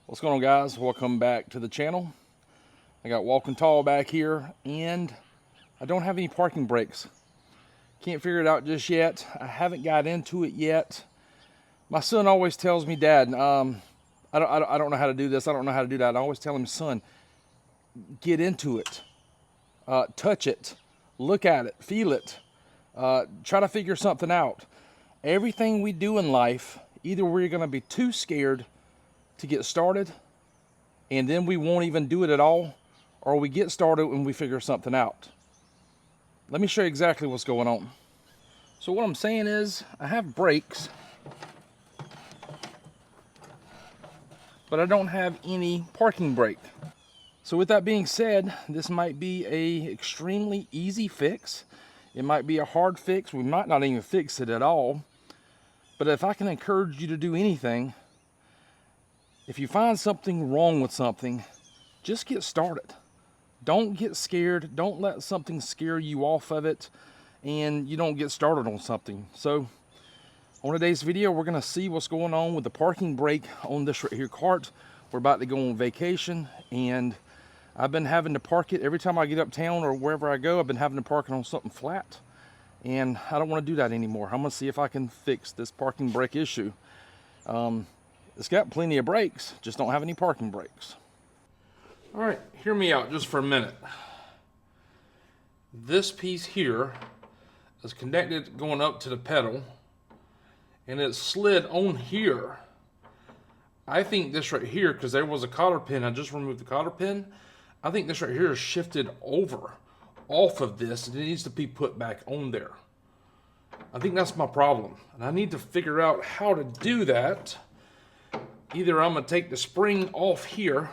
What's going on, guys? Welcome back to the channel. I got WLKNTALL back here, and I don't have any parking brakes. Can't figure it out just yet. I haven't got into it yet. My son always tells me, Dad, I don't know how to do this. I don't know how to do that. I always tell him, son, get into it. Touch it. Look at it. Feel it. Try to figure something out. Everything we do in life, either we're going to be too scared to get started, and then we won't even do it at all, or we get started when we figure something out. Let me show you exactly what's going on. So what I'm saying is, I have brakes, but I don't have any parking brake. So with that being said, this might be a extremely easy fix. It might be a hard fix. We might not even fix it at all. But if I can encourage you to do anything, if you find something wrong with something, just get started. Don't get scared. Don't let something scare you off of it and you don't get started on something. So on today's video, we're going to see what's going on with the parking brake on this right here cart. We're about to go on vacation, and I've been having to park it every time I get uptown or wherever I go. I've been having to park it on something flat, and I don't want to do that anymore. I'm going to see if I can fix this parking brake issue. It's got plenty of brakes, just don't have any parking brakes. All right, hear me out just for a minute. This piece here is connected going up to the pedal, and it slid on here. I think this right here, because there was a cotter pin, I just removed the cotter pin. I think this right here is shifted over off of this, and it needs to be put back on there. I think that's my problem, and I need to figure out how to do that. Either I'm going to take the spring off here.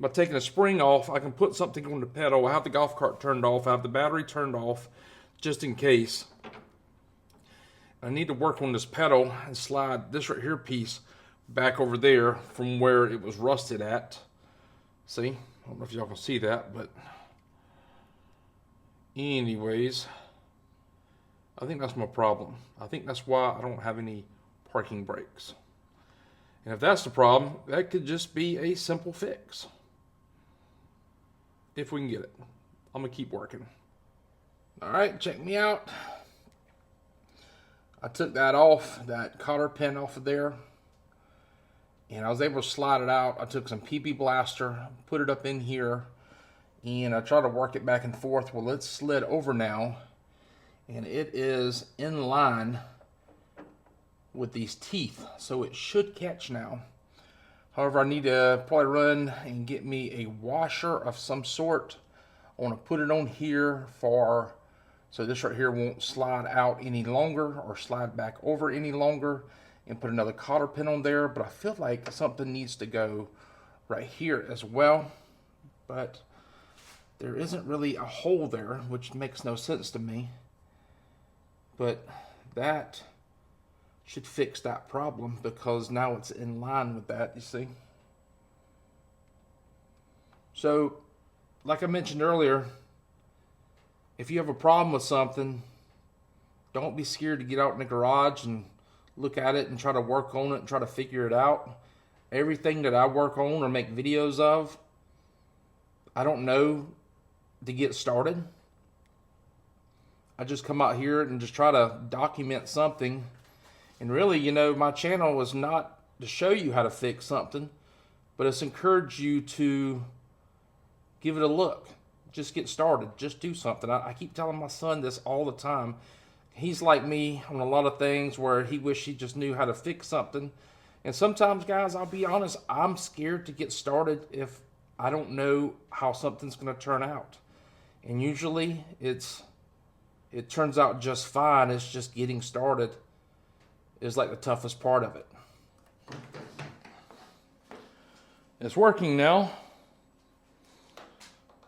By taking the spring off, I can put something on the pedal. I have the golf cart turned off. I have the battery turned off, just in case. I need to work on this pedal and slide this right here piece back over there from where it was rusted at. See? I don't know if y'all can see that, but anyways, I think that's my problem. I think that's why I don't have any parking brakes. And if that's the problem, that could just be a simple fix. If we can get it. I'm going to keep working. All right, check me out. I took that off, that cotter pin off of there, and I was able to slide it out. I took some PP Blaster, put it up in here, and I tried to work it back and forth. Well, it's slid over now, and it is in line with these teeth, so it should catch now. However, I need to probably run and get me a washer of some sort. I want to put it on here so this right here won't slide out any longer or slide back over any longer, and put another cotter pin on there. But I feel like something needs to go right here as well, but there isn't really a hole there, which makes no sense to me. But that should fix that problem, because now it's in line with that, you see. So, like I mentioned earlier, if you have a problem with something, don't be scared to get out in the garage and look at it and try to work on it and try to figure it out. Everything that I work on or make videos of, I don't know to get started. I just come out here and just try to document something. And really, you know, my channel is not to show you how to fix something, but it's encourage you to give it a look. Just get started. Just do something. I keep telling my son this all the time. He's like me on a lot of things where he wish he just knew how to fix something. And sometimes, guys, I'll be honest, I'm scared to get started if I don't know how something's going to turn out. And usually it turns out just fine. It's just getting started is like the toughest part of it. It's working now,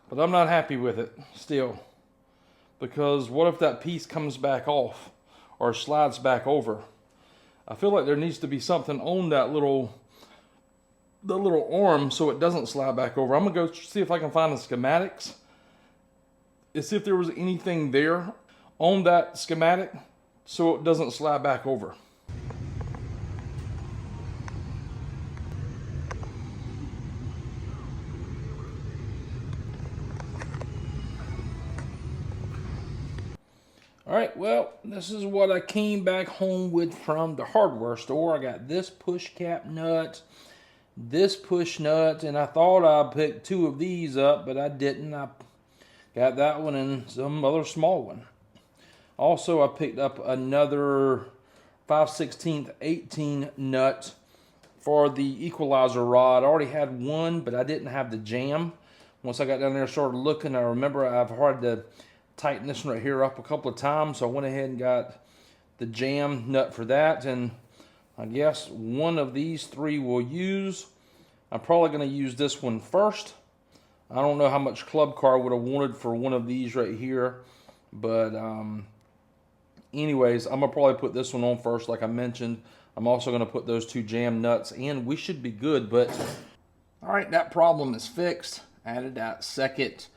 but I'm not happy with it still, because what if that piece comes back off or slides back over? I feel like there needs to be something on that the little arm so it doesn't slide back over. I'm gonna go see if I can find the schematics and see if there was anything there on that schematic so it doesn't slide back over. All right, well, this is what I came back home with from the hardware store. I got this push cap nut, this push nut, and I thought I picked two of these up, but I didn't. I got that one and some other small one. Also, I picked up another 5/16 18 nut for the equalizer rod. I already had one, but I didn't have the jam. Once I got down there and started looking, I remember I've had to tighten this right here up a couple of times, so I went ahead and got the jam nut for that, and I guess one of these three we'll use. I'm probably going to use this one first. I don't know how much club car I would have wanted for one of these right here, but anyways, I'm going to probably put this one on first like I mentioned. I'm also going to put those two jam nuts, and we should be good. But all right, that problem is fixed. Added that second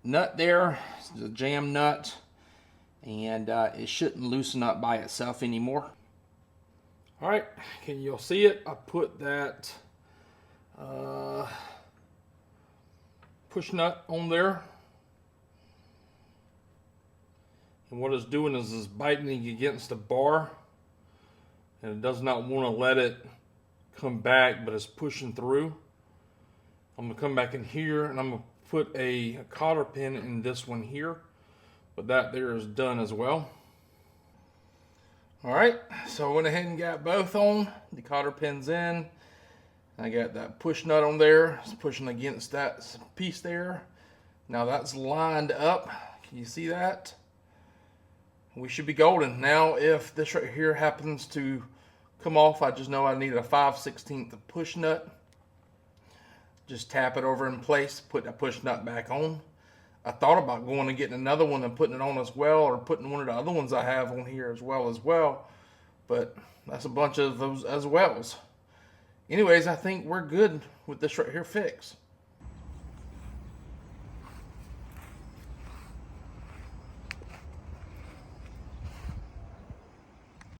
nut there, the jam nut, and it shouldn't loosen up by itself anymore. All right, can you see it? I put that push nut on there, and what it's doing is it's biting against the bar, and it does not want to let it come back, but it's pushing through. I'm going to come back in here, and I'm going to put a cotter pin in this one here, but that there is done as well. All right, so I went ahead and got both on, the cotter pins in. I got that push nut on there. It's pushing against that piece there. Now that's lined up. Can you see that? We should be golden. Now if this right here happens to come off, I just know I need a 5/16 push nut. Just tap it over in place, put that push nut back on. I thought about going and getting another one and putting it on as well, or putting one of the other ones I have on here as well, but that's a bunch of those as wells. Anyways, I think we're good with this right here fix.